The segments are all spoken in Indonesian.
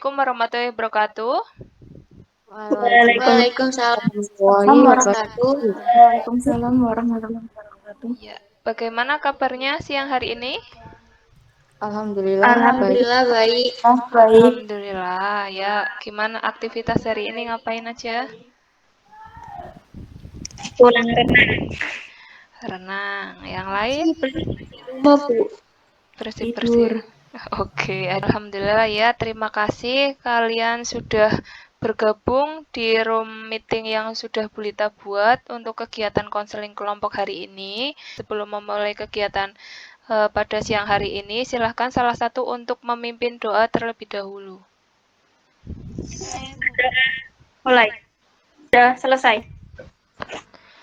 Assalamualaikum warahmatullahi wabarakatuh. Waalaikumsalam warahmatullahi wabarakatuh. Waalaikumsalam warahmatullahi wabarakatuh. Ya, bagaimana kabarnya siang hari ini? Alhamdulillah baik. Alhamdulillah baik. Alhamdulillah. Ya, gimana aktivitas hari ini, ngapain aja? Pulang renang. Renang. Yang lain? Di rumah, Bu. Bersih-bersih. Tidur. Oke, alhamdulillah ya. Terima kasih kalian sudah bergabung di room meeting yang sudah Bu Lita buat untuk kegiatan konseling kelompok hari ini. Sebelum memulai kegiatan pada siang hari ini, silahkan salah satu untuk memimpin doa terlebih dahulu. Mulai. Sudah selesai.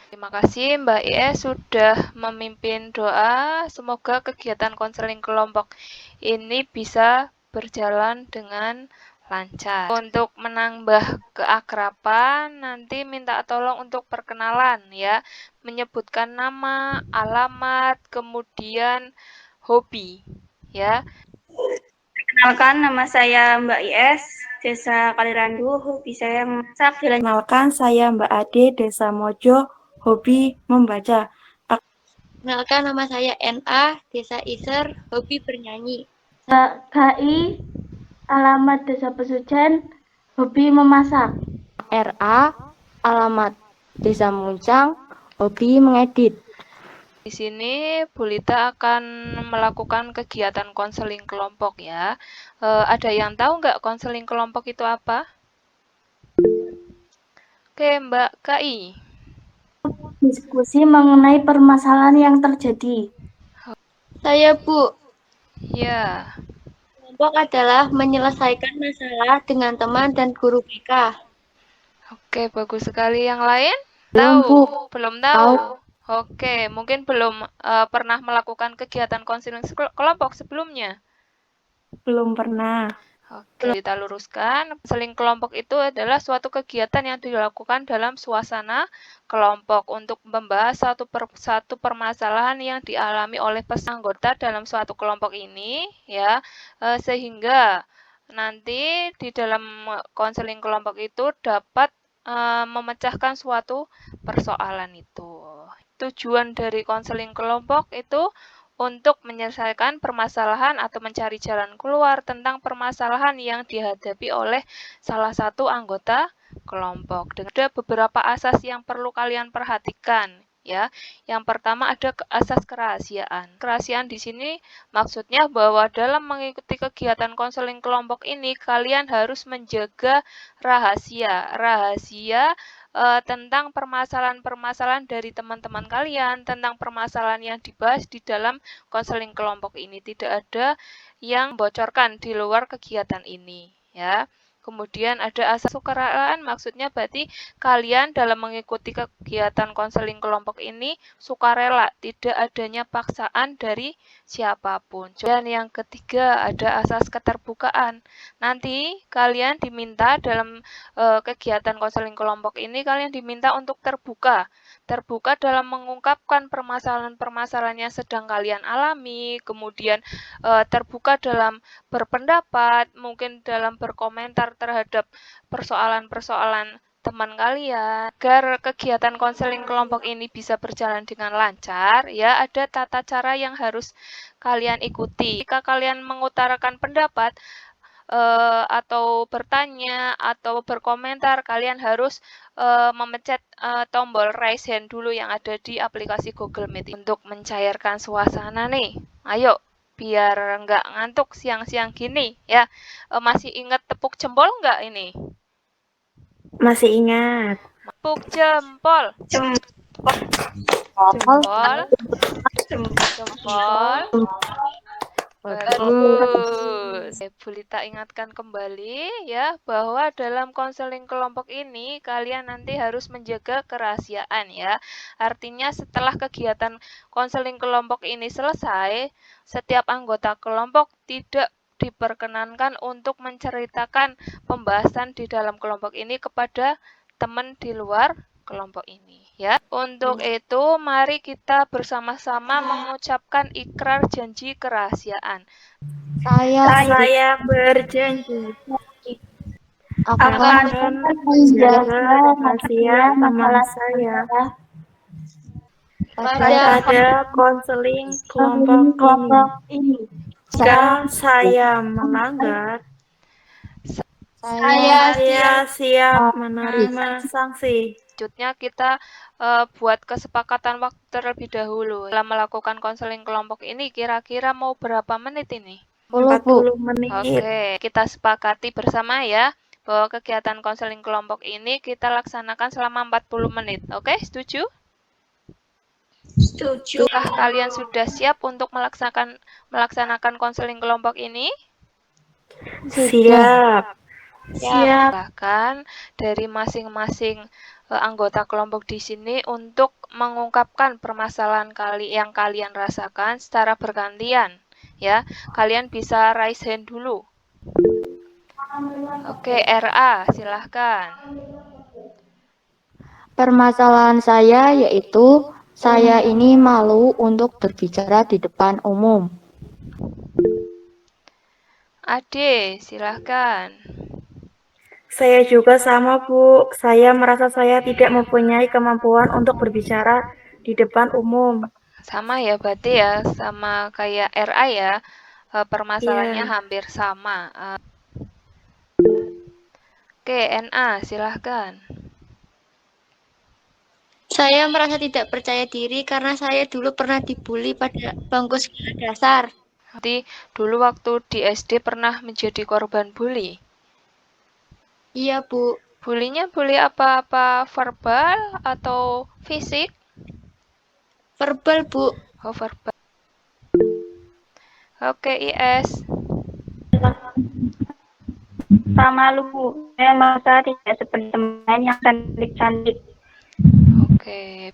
Terima kasih Mbak IE sudah memimpin doa. Semoga kegiatan konseling kelompok ini bisa berjalan dengan lancar. Untuk menambah keakraban, nanti minta tolong untuk perkenalan ya. Menyebutkan nama, alamat, kemudian hobi ya. Perkenalkan, nama saya Mbak IS, Desa Kalirandu. Hobi saya memasak. Perkenalkan, saya Mbak Ade, Desa Mojo. Hobi membaca. Perkenalkan, nama saya NA, Desa Iser, hobi bernyanyi. KI, alamat Desa Pesujan, hobi memasak. RA, alamat Desa Muncang, hobi mengedit. Di sini Bu Lita akan melakukan kegiatan konseling kelompok ya. Ada yang tahu nggak konseling kelompok itu apa? Oke, Mbak KI. Diskusi mengenai permasalahan yang terjadi. Saya, Bu. Ya. Kelompok adalah menyelesaikan masalah dengan teman dan guru BK. Oke, bagus sekali. Yang lain? Belum, Bu. Belum tahu. Oke, mungkin belum pernah melakukan kegiatan konseling kelompok sebelumnya. Belum pernah. Oke, kita luruskan. Konseling kelompok itu adalah suatu kegiatan yang dilakukan dalam suasana kelompok untuk membahas satu permasalahan yang dialami oleh anggota dalam suatu kelompok ini, ya, sehingga nanti di dalam konseling kelompok itu dapat memecahkan suatu persoalan itu. Tujuan dari konseling kelompok itu untuk menyelesaikan permasalahan atau mencari jalan keluar tentang permasalahan yang dihadapi oleh salah satu anggota kelompok. Ada beberapa asas yang perlu kalian perhatikan ya. Yang pertama ada asas kerahasiaan. Kerahasiaan di sini maksudnya bahwa dalam mengikuti kegiatan konseling kelompok ini kalian harus menjaga rahasia. Rahasia tentang permasalahan-permasalahan dari teman-teman kalian, tentang permasalahan yang dibahas di dalam konseling kelompok ini. Tidak ada yang membocorkan di luar kegiatan ini, ya. Kemudian ada asas kesukaraan, maksudnya berarti kalian dalam mengikuti kegiatan konseling kelompok ini sukarela, tidak adanya paksaan dari siapapun. Dan yang ketiga ada asas keterbukaan. Nanti kalian diminta dalam kegiatan konseling kelompok ini kalian diminta untuk terbuka dalam mengungkapkan permasalahan-permasalahan yang sedang kalian alami, kemudian terbuka dalam berpendapat, mungkin dalam berkomentar terhadap persoalan-persoalan teman kalian. Agar kegiatan konseling kelompok ini bisa berjalan dengan lancar, ya ada tata cara yang harus kalian ikuti. Jika kalian mengutarakan pendapat atau bertanya atau berkomentar, kalian harus memencet tombol raise hand dulu yang ada di aplikasi Google Meet untuk mencairkan suasana nih. Ayo, biar nggak ngantuk siang-siang gini ya. Masih ingat tepuk jempol nggak ini? Masih ingat. Tepuk jempol. Jempol. Bagus. Bu Lita ingatkan kembali ya bahwa dalam konseling kelompok ini kalian nanti harus menjaga kerahasiaan ya. Artinya setelah kegiatan konseling kelompok ini selesai, setiap anggota kelompok tidak diperkenankan untuk menceritakan pembahasan di dalam kelompok ini kepada teman di luar kelompok ini ya. Untuk itu mari kita bersama-sama mengucapkan ikrar janji kerahasiaan. Saya Saya berjanji akan menjaga rahasia teman masalah saya pada pada konseling kelompok ini. Jika saya melanggar, saya saya siap menerima sanksi. Selanjutnya kita buat kesepakatan waktu terlebih dahulu. Dalam melakukan konseling kelompok ini kira-kira mau berapa menit ini? 40 menit. Oke, kita sepakati bersama ya bahwa kegiatan konseling kelompok ini kita laksanakan selama 40 menit. Oke, setuju? setuju. Apakah kalian sudah siap untuk melaksanakan konseling kelompok ini? Siap. Siap. Bahkan dari masing-masing anggota kelompok di sini untuk mengungkapkan permasalahan yang kalian rasakan secara bergantian. Ya, kalian bisa raise hand dulu. Oke, RA, silahkan. Permasalahan saya yaitu saya ini malu untuk berbicara di depan umum. Ade, silahkan. Saya juga sama, Bu. Saya merasa saya tidak mempunyai kemampuan untuk berbicara di depan umum. Sama ya, berarti ya, sama kayak RA ya. Permasalahannya Iya. hampir sama. Oke, NA, silahkan. Saya merasa tidak percaya diri karena saya dulu pernah dibully pada bangku sekolah dasar. Berarti dulu waktu di SD pernah menjadi korban bully. Iya, Bu. Bulinya bully apa-apa verbal atau fisik? Verbal, Bu. Oh, verbal. Oke, IS. Sama lu, Bu. Saya merasa tidak seperti teman yang cantik-cantik. Oke.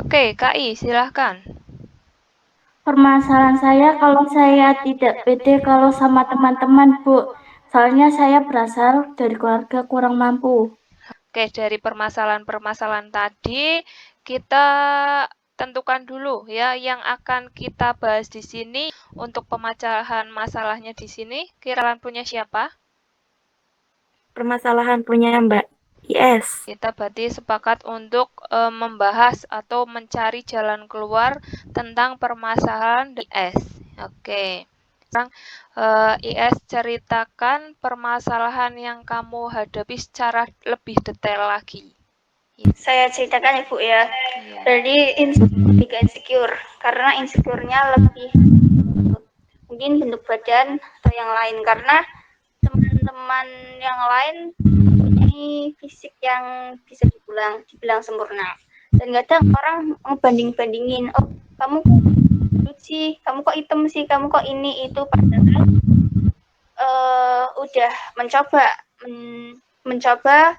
Oke, KI, silahkan. Permasalahan saya kalau saya tidak pede kalau sama teman-teman, Bu. Soalnya saya berasal dari keluarga kurang mampu. Oke, dari permasalahan-permasalahan tadi, kita tentukan dulu ya yang akan kita bahas di sini untuk pemecahan masalahnya di sini. Kira-kira punya siapa? Permasalahan punya Mbak IS. Kita berarti sepakat untuk membahas atau mencari jalan keluar tentang permasalahan IS. Oke. Sekarang IS ceritakan permasalahan yang kamu hadapi secara lebih detail lagi. Saya ceritakan ya, Bu ya. Iya. Jadi lebih ke insecure karena insecure-nya lebih mungkin bentuk badan atau yang lain karena teman-teman yang lain mempunyai fisik yang bisa dibilang sempurna dan kadang orang ngebanding-bandingin, oh kamu kok gendut sih, kamu kok hitam sih, kamu kok ini itu, padahal udah mencoba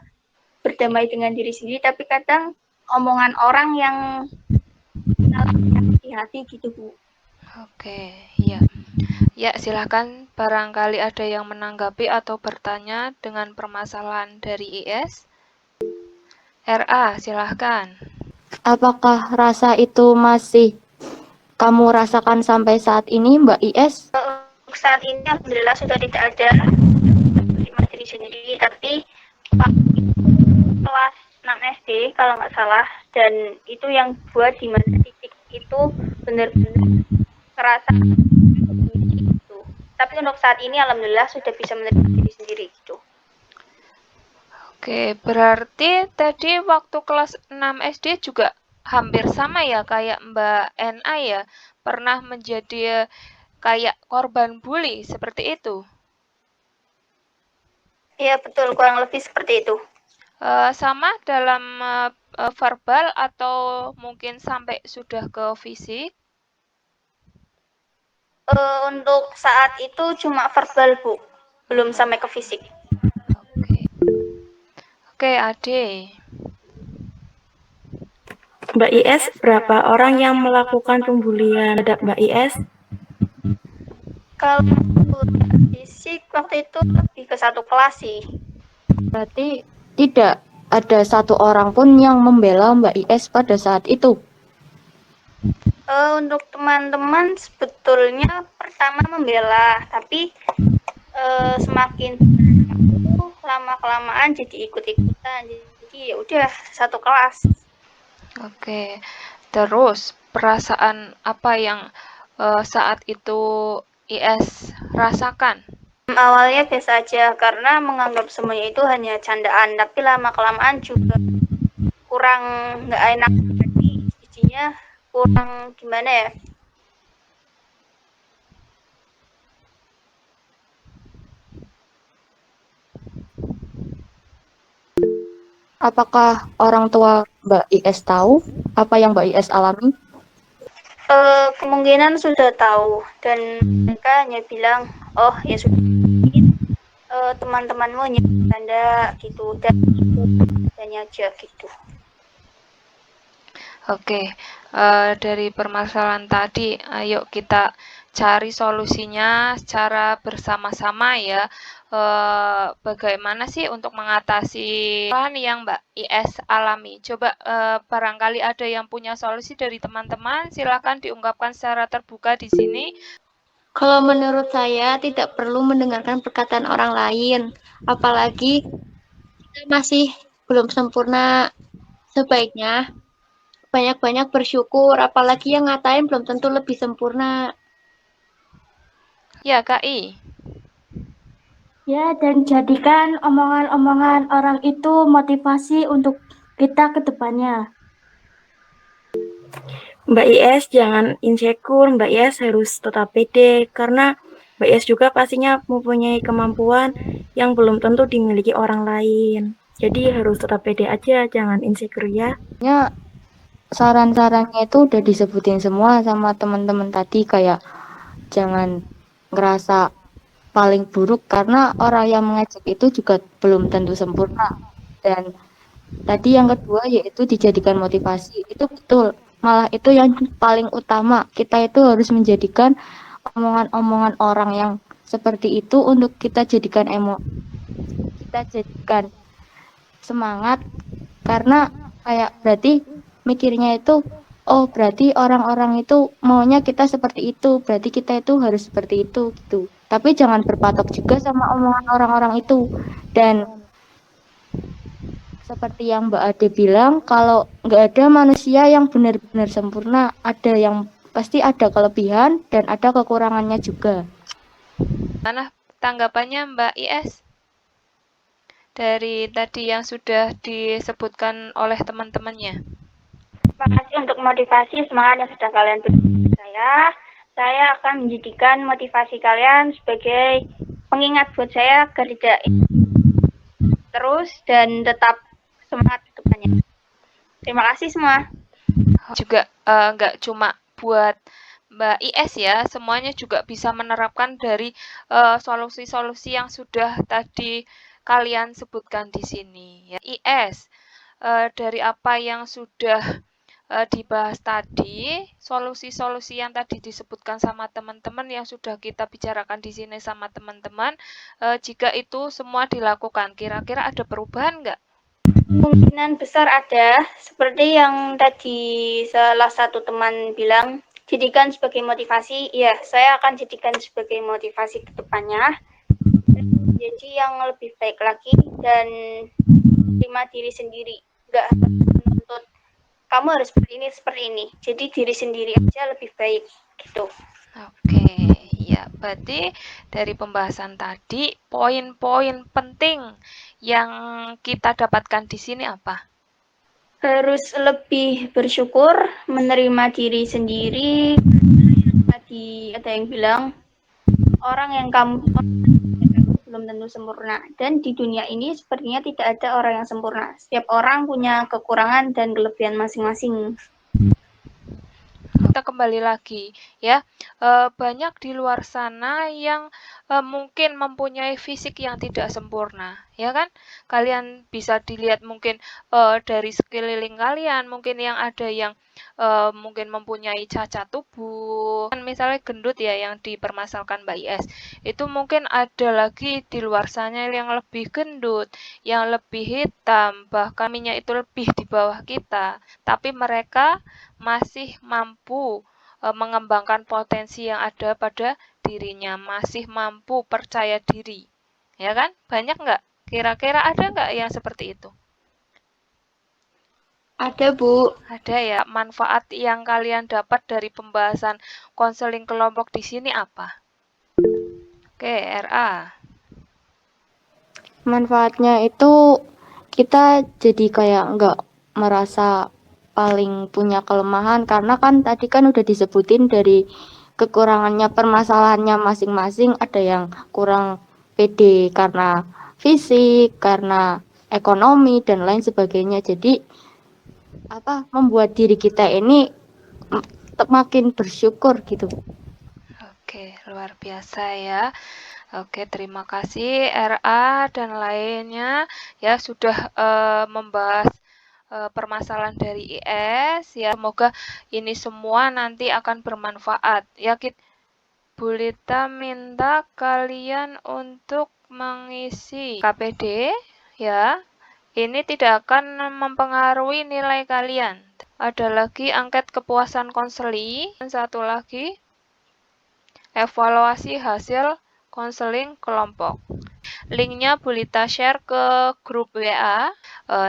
berdamai dengan diri sendiri, tapi kadang omongan orang yang di hati gitu, Bu. Oke, ya. Ya, silahkan barangkali ada yang menanggapi atau bertanya dengan permasalahan dari IS. RA, silahkan. Apakah rasa itu masih kamu rasakan sampai saat ini, Mbak IS? Saat ini alhamdulillah sudah tidak ada menerima diri sendiri, tapi kelas 6 SD kalau nggak salah, dan itu yang buat di mana titik itu benar-benar kerasa gitu. Tapi untuk saat ini alhamdulillah sudah bisa menerima diri sendiri gitu. Oke, berarti tadi waktu kelas 6 SD juga hampir sama ya kayak Mbak NA ya, pernah menjadi kayak korban bully seperti itu. Iya betul, kurang lebih seperti itu. Sama dalam verbal atau mungkin sampai sudah ke fisik? Untuk saat itu cuma verbal, Bu, belum sampai ke fisik. Oke, Ade. Mbak IS, berapa orang yang melakukan pembulian terhadap Mbak IS? Kalau fisik waktu itu lebih ke satu kelas sih. Berarti tidak ada satu orang pun yang membela Mbak IS pada saat itu. Untuk teman-teman sebetulnya pertama membela, tapi semakin lama-kelamaan jadi ikut-ikutan. Jadi ya udah satu kelas. Oke. Terus perasaan apa yang saat itu IS rasakan? Awalnya biasa aja karena menganggap semuanya itu hanya candaan, tapi lama-kelamaan juga kurang nggak enak hati, jadinya kurang gimana ya. Apakah orang tua Mbak IS tahu apa yang Mbak IS alami? Kemungkinan sudah tahu dan mereka hanya bilang, oh ya sudah, teman-temanmu hanya bercanda gitu dan aja gitu. Oke, dari permasalahan tadi, ayo kita cari solusinya secara bersama-sama ya. Bagaimana sih untuk mengatasi kesalahan yang Mbak IS alami? Coba barangkali ada yang punya solusi dari teman-teman, silakan diungkapkan secara terbuka di sini. Kalau menurut saya tidak perlu mendengarkan perkataan orang lain, apalagi kita masih belum sempurna. Sebaiknya banyak-banyak bersyukur, apalagi yang ngatain belum tentu lebih sempurna. Ya, Kak I. Ya, dan jadikan omongan-omongan orang itu motivasi untuk kita ke depannya. Mbak IS jangan insecure, Mbak IS harus tetap pede karena Mbak IS juga pastinya mempunyai kemampuan yang belum tentu dimiliki orang lain. Jadi harus tetap pede aja, jangan insecure ya. Saran-sarannya itu udah disebutin semua sama teman-teman tadi, kayak jangan ngerasa paling buruk karena orang yang mengajak itu juga belum tentu sempurna. Dan tadi yang kedua yaitu dijadikan motivasi. Itu betul. Malah itu yang paling utama. Kita itu harus menjadikan omongan-omongan orang yang seperti itu untuk kita jadikan kita jadikan semangat, karena kayak berarti mikirnya itu, oh berarti orang-orang itu maunya kita seperti itu, berarti kita itu harus seperti itu gitu. Tapi jangan berpatok juga sama omongan orang-orang itu. Dan seperti yang Mbak Ade bilang, kalau nggak ada manusia yang benar-benar sempurna, pasti ada kelebihan dan ada kekurangannya juga. Mana tanggapannya Mbak IS? Dari tadi yang sudah disebutkan oleh teman-temannya. Terima kasih untuk motivasi semangat yang sudah kalian berikan saya. Saya akan menjadikan motivasi kalian sebagai pengingat buat saya agar tidak terus dan tetap semangat ke depannya. Terima kasih semua. Juga nggak cuma buat Mbak IS ya, semuanya juga bisa menerapkan dari solusi-solusi yang sudah tadi kalian sebutkan di sini. Ya. IS, dari apa yang sudah dibahas tadi, solusi-solusi yang tadi disebutkan sama teman-teman yang sudah kita bicarakan di sini sama teman-teman, jika itu semua dilakukan, kira-kira ada perubahan nggak? Kemungkinan besar ada, seperti yang tadi salah satu teman bilang, jadikan sebagai motivasi. Ya, saya akan jadikan sebagai motivasi ke depannya. Jadi yang lebih baik lagi dan terima diri sendiri. Nggak menuntut kamu harus seperti ini. Jadi diri sendiri aja lebih baik gitu. Oke, ya berarti dari pembahasan tadi poin-poin penting yang kita dapatkan di sini apa? Harus lebih bersyukur, menerima diri sendiri. Tadi ada yang bilang orang yang kamu belum tentu sempurna, dan di dunia ini sepertinya tidak ada orang yang sempurna. Setiap orang punya kekurangan dan kelebihan masing-masing. Kita kembali lagi ya, banyak di luar sana yang mungkin mempunyai fisik yang tidak sempurna, ya kan? Kalian bisa dilihat mungkin dari sekeliling kalian, mungkin yang ada yang mungkin mempunyai cacat tubuh, kan misalnya gendut ya yang dipermasalahkan Mbak IS, itu mungkin ada lagi di luar sana yang lebih gendut, yang lebih hitam, bahkan minyak itu lebih di bawah kita, tapi mereka masih mampu mengembangkan potensi yang ada pada dirinya, masih mampu percaya diri, ya kan? Banyak nggak Kira-kira ada nggak yang seperti itu? Ada, Bu. Ada ya. Manfaat yang kalian dapat dari pembahasan konseling kelompok di sini apa? Oke, RA. Manfaatnya itu kita jadi kayak nggak merasa paling punya kelemahan karena kan tadi kan udah disebutin dari kekurangannya permasalahannya masing-masing, ada yang kurang pede karena fisik, karena ekonomi dan lain sebagainya. Jadi membuat diri kita ini makin bersyukur gitu. Oke, luar biasa ya. Oke, terima kasih RA dan lainnya ya sudah membahas permasalahan dari IS ya. Semoga ini semua nanti akan bermanfaat. Ya, Bu Lita minta kalian untuk mengisi KPD ya. Ini tidak akan mempengaruhi nilai kalian. Ada lagi angket kepuasan konseling, dan satu lagi evaluasi hasil konseling kelompok. Linknya Bu Lita share ke grup WA.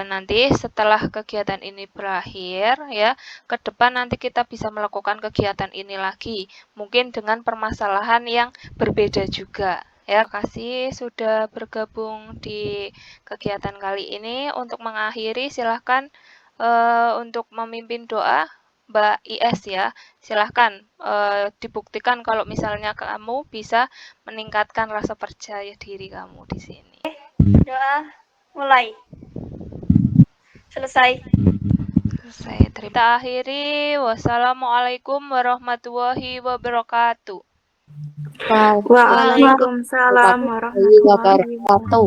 Nanti setelah kegiatan ini berakhir ya, ke depan nanti kita bisa melakukan kegiatan ini lagi, mungkin dengan permasalahan yang berbeda juga. Ya, terima kasih sudah bergabung di kegiatan kali ini. Untuk mengakhiri, silahkan untuk memimpin doa Mbak IS ya. Silahkan dibuktikan kalau misalnya kamu bisa meningkatkan rasa percaya diri kamu di sini. Doa mulai. Selesai. Kita akhiri. Wassalamualaikum warahmatullahi wabarakatuh. Waalaikumsalam warahmatullahi wabarakatuh.